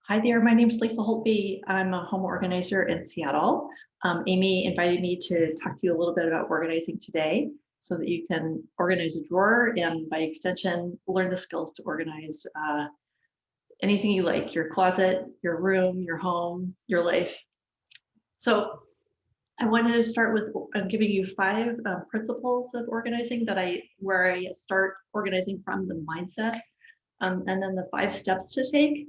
Hi there, my name is Lisa Holtby. I'm a home organizer in Seattle. Amy invited me to talk to you a little bit about organizing today so that you can organize a drawer and by extension, learn the skills to organize anything you like, your closet, your room, your home, your life. So I wanted to start with giving you 5 principles of organizing where I start organizing from the mindset, and then the 5 steps to take,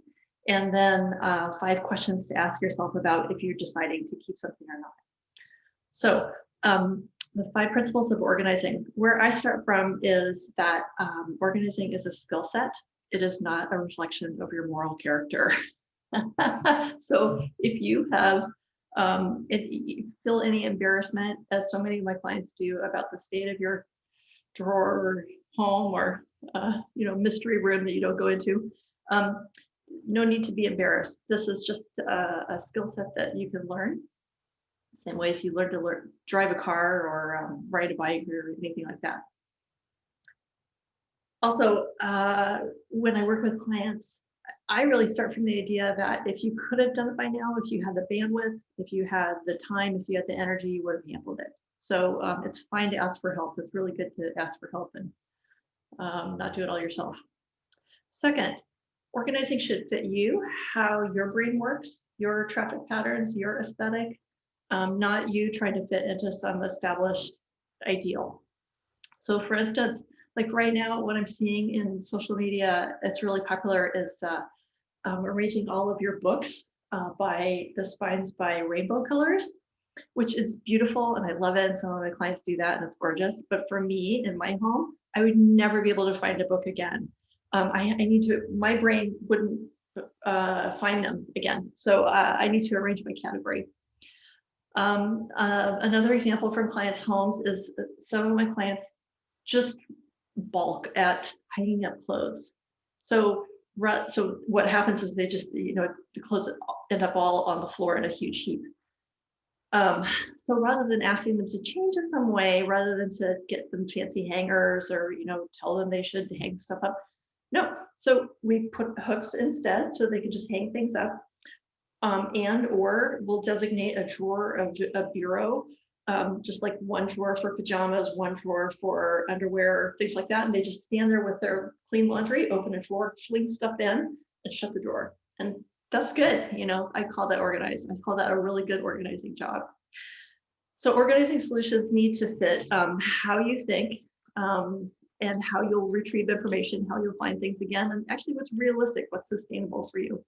and then 5 questions to ask yourself about if you're deciding to keep something or not. So the 5 principles of organizing, where I start from is that organizing is a skill set. It is not a reflection of your moral character. So if you have if you feel any embarrassment, as so many of my clients do, about the state of your drawer or home or mystery room that you don't go into, no need to be embarrassed. This is just a skill set that you can learn, same way as you learn to drive a car or ride a bike or anything like that. Also, when I work with clients, I really start from the idea that if you could have done it by now, if you had the bandwidth, if you had the time, if you had the energy, you would have handled it. So it's fine to ask for help. It's really good to ask for help and not do it all yourself. Second, organizing should fit you, how your brain works, your traffic patterns, your aesthetic, not you trying to fit into some established ideal. So for instance, like right now, what I'm seeing in social media that's really popular is arranging all of your books by the spines by rainbow colors, which is beautiful and I love it. And some of my clients do that and it's gorgeous. But for me in my home, I would never be able to find a book again. I need to, my brain wouldn't find them again. So I need to arrange my category. Another example from clients' homes is some of my clients just balk at hanging up clothes. So what happens is they just, the clothes end up all on the floor in a huge heap. So rather than asking them to change in some way, rather than to get them fancy hangers or, tell them they should hang stuff up, no. So we put hooks instead so they can just hang things up. Or we'll designate a drawer of a bureau, just like one drawer for pajamas, one drawer for underwear, things like that. And they just stand there with their clean laundry, open a drawer, fling stuff in and shut the drawer. And that's good. I call that organized. I call that a really good organizing job. So organizing solutions need to fit how you think and how you'll retrieve information, how you'll find things again, and actually what's realistic, what's sustainable for you.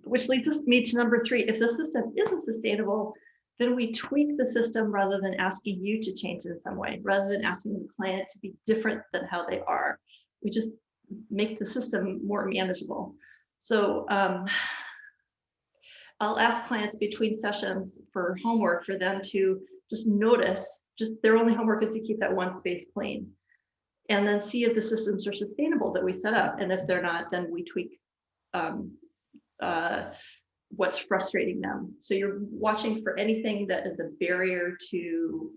Which leads me to number 3. If the system isn't sustainable, then we tweak the system rather than asking you to change in some way, rather than asking the client to be different than how they are. We just make the system more manageable. So I'll ask clients between sessions for homework for them to just notice, their only homework is to keep that one space clean. And then see if the systems are sustainable that we set up. And if they're not, then we tweak what's frustrating them. So you're watching for anything that is a barrier to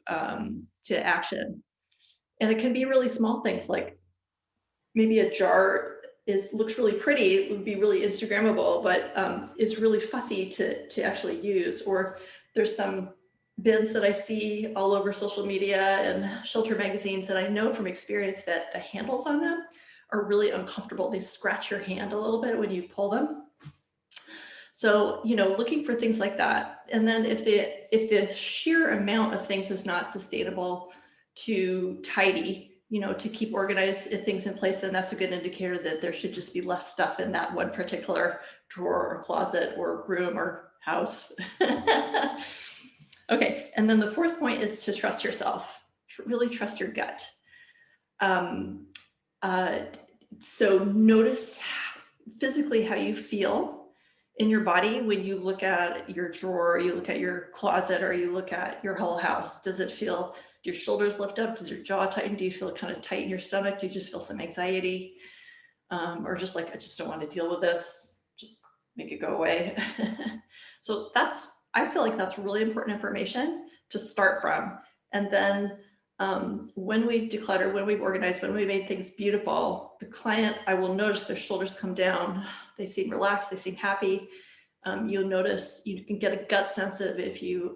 action. And it can be really small things, like maybe a jar looks really pretty, it would be really Instagrammable, but it's really fussy to actually use. Or there's some bins that I see all over social media and shelter magazines that I know from experience that the handles on them are really uncomfortable. They scratch your hand a little bit when you pull them. So, looking for things like that. And then if the sheer amount of things is not sustainable to tidy, to keep organized things in place, then that's a good indicator that there should just be less stuff in that one particular drawer or closet or room or house. Okay, and then the 4th point is to trust yourself. Really trust your gut. So notice physically how you feel in your body when you look at your drawer, you look at your closet, or you look at your whole house. Does it feel, do your shoulders lift up? Does your jaw tighten? Do you feel kind of tight in your stomach? Do you just feel some anxiety? Or just like, I just don't want to deal with this, just make it go away. So I feel like that's really important information to start from. And then when we've decluttered, when we've organized, when we made things beautiful, the client, I will notice their shoulders come down. They seem relaxed, they seem happy. You'll notice, you can get a gut sense of if you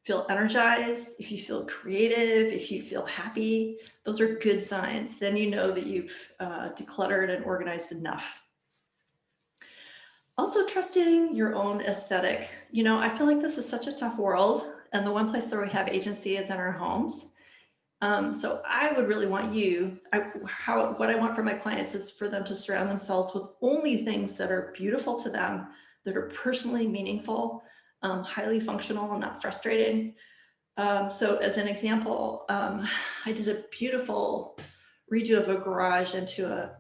feel energized, if you feel creative, if you feel happy. Those are good signs. Then you know that you've decluttered and organized enough. Also trusting your own aesthetic. You know, I feel like this is such a tough world, and the one place where we have agency is in our homes. So I would really want what I want for my clients is for them to surround themselves with only things that are beautiful to them, that are personally meaningful, highly functional and not frustrating. So as an example, I did a beautiful redo of a garage into a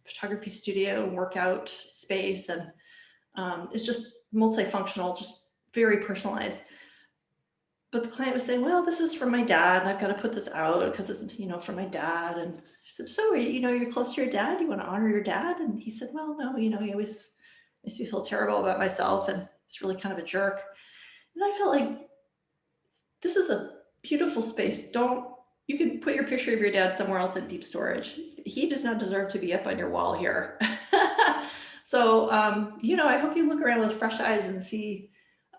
photography studio and workout space, and it's just multifunctional, just very personalized. But the client was saying, well, this is from my dad, and I've got to put this out because it's, you know, from my dad. And I said, so, you know, you're close to your dad, you want to honor your dad? And he said, well, no, you know, he always makes me feel terrible about myself, and he's really kind of a jerk. And I felt like this is a beautiful space. You can put your picture of your dad somewhere else in deep storage. He does not deserve to be up on your wall here. So, you know, I hope you look around with fresh eyes and see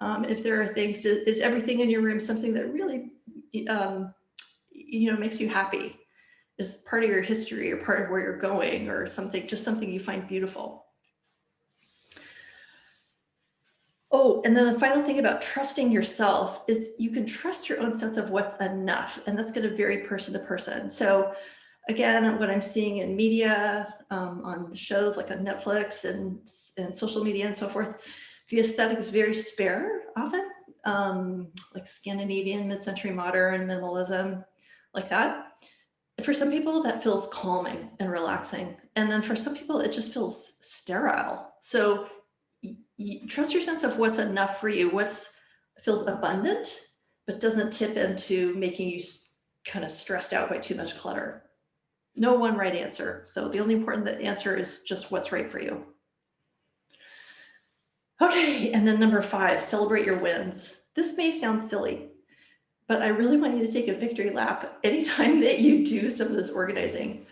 if there are things. Is everything in your room something that really, you know, makes you happy? Is part of your history or part of where you're going, or something, just something you find beautiful? Oh, and then the final thing about trusting yourself is you can trust your own sense of what's enough, and that's going to vary person to person. So again, what I'm seeing in media, on shows like on Netflix and social media and so forth, the aesthetic is very spare often, like Scandinavian, mid-century modern, minimalism, like that. For some people, that feels calming and relaxing. And then for some people, it just feels sterile. So you trust your sense of what's enough for you, feels abundant, but doesn't tip into making you kind of stressed out by too much clutter. No one right answer. So the only important answer is just what's right for you. Okay, and then number 5, celebrate your wins. This may sound silly, but I really want you to take a victory lap anytime that you do some of this organizing.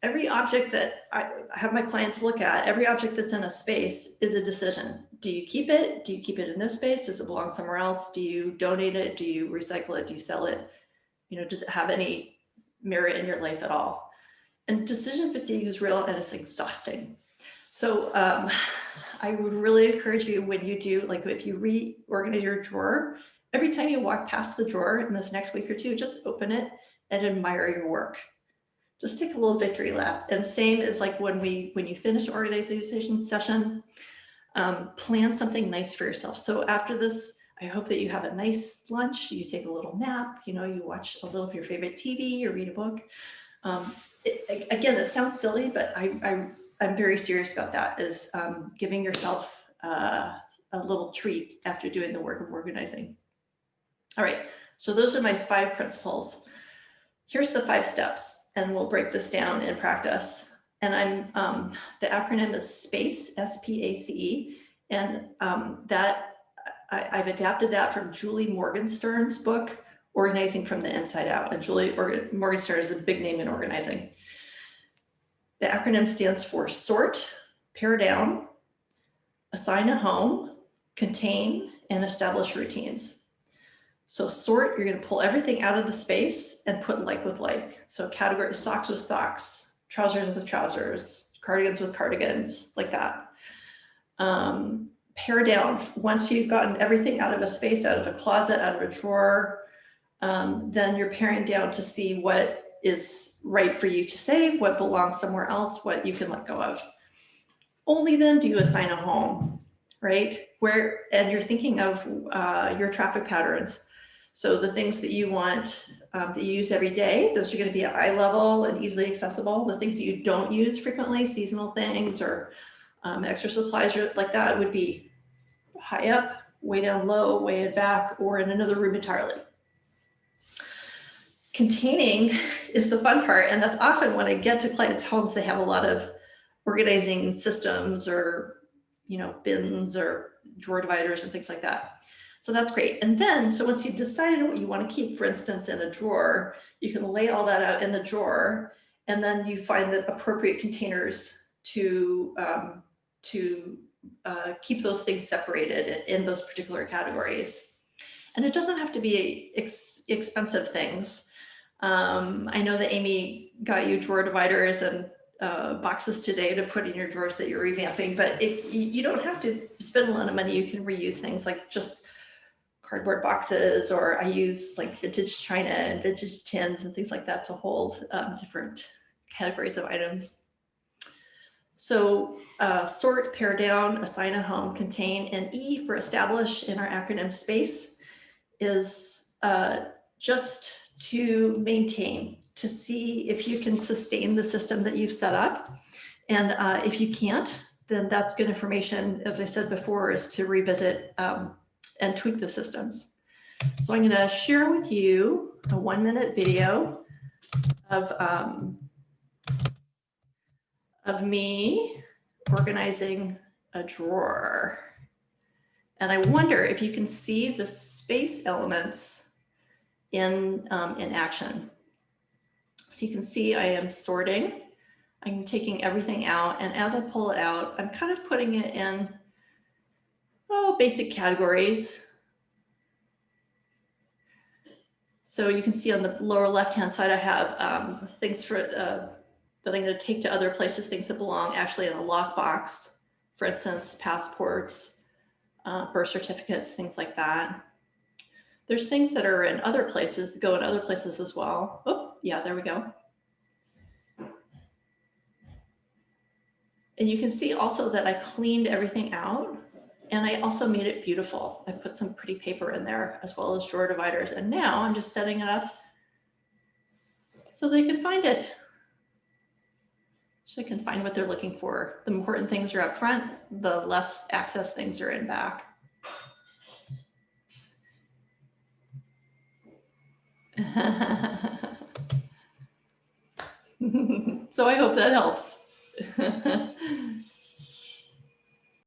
Every object that I have my clients look at, every object that's in a space is a decision. Do you keep it? Do you keep it in this space? Does it belong somewhere else? Do you donate it? Do you recycle it? Do you sell it? You know, does it have any merit in your life at all? And decision fatigue is real, and it's exhausting. So I would really encourage you, when you do, like if you reorganize your drawer, every time you walk past the drawer in this next week or two, just open it and admire your work. Just take a little victory lap. And same as like when you finish organization session, plan something nice for yourself. So after this, I hope that you have a nice lunch, you take a little nap, you know, you watch a little of your favorite TV or read a book. Again, it sounds silly, but I'm very serious about that, is giving yourself a little treat after doing the work of organizing. All right, so those are my 5 principles. Here's the 5 steps, and we'll break this down in practice. And the acronym is S.P.A.C.E, S-P-A.C.E, and I've adapted that from Julie Morgenstern's book, Organizing from the Inside Out. And Julie Morgenstern is a big name in organizing. The acronym stands for sort, pare down, assign a home, contain, and establish routines. So sort, you're going to pull everything out of the space and put like with like. So category, socks with socks, trousers with trousers, cardigans with cardigans, like that. Pare down. Once you've gotten everything out of a space, out of a closet, out of a drawer, then you're paring down to see what is right for you to save, what belongs somewhere else, what you can let go of. Only then do you assign a home, right? And you're thinking of your traffic patterns. So the things that you want, that you use every day, those are going to be at eye level and easily accessible. The things that you don't use frequently, seasonal things or extra supplies like that, would be high up, way down low, way in back, or in another room entirely. Containing is the fun part, and that's often when I get to clients' homes, they have a lot of organizing systems or, you know, bins or drawer dividers and things like that. So that's great. And then, so once you've decided what you want to keep, for instance, in a drawer, you can lay all that out in the drawer, and then you find the appropriate containers to keep those things separated in those particular categories. And it doesn't have to be expensive things. I know that Amy got you drawer dividers and boxes today to put in your drawers that you're revamping, but you don't have to spend a lot of money. You can reuse things like just cardboard boxes, or I use like vintage china and vintage tins and things like that to hold different categories of items. So sort, pare down, assign a home, contain, and E for establish in our acronym SPACE is just to maintain, to see if you can sustain the system that you've set up. And if you can't, then that's good information, as I said before, is to revisit and tweak the systems. So I'm going to share with you a 1-minute video of me organizing a drawer. And I wonder if you can see the space elements in action. So you can see I am sorting. I'm taking everything out, and as I pull it out, I'm kind of putting it in basic categories. So you can see on the lower left-hand side, I have things for that I'm going to take to other places, things that belong actually in a lockbox, for instance, passports, birth certificates, things like that. There's things that are in other places that go in other places as well. Oh, yeah, there we go. And you can see also that I cleaned everything out, and I also made it beautiful. I put some pretty paper in there as well as drawer dividers. And now I'm just setting it up so they can find it. So they can find what they're looking for. The important things are up front, the less access things are in back. So I hope that helps.